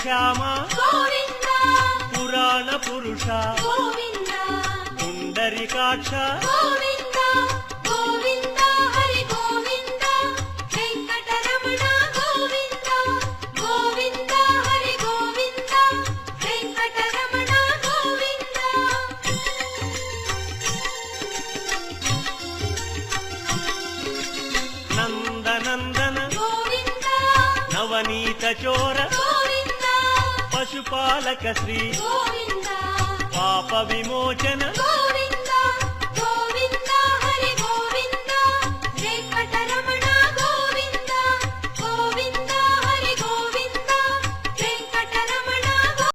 శ్యామ గోవింద పురాణ పురుష గోవింద పుండరీకాక్ష గోవింద గోవింద హరి గోవింద వెంకటరమణ గోవింద గోవింద హరి గోవింద వెంకటరమణ గోవింద నందనందన గోవింద నవనీత చోర గోవింద పశుపాలక శ్రీ గోవింద పాప విమోచన గోవింద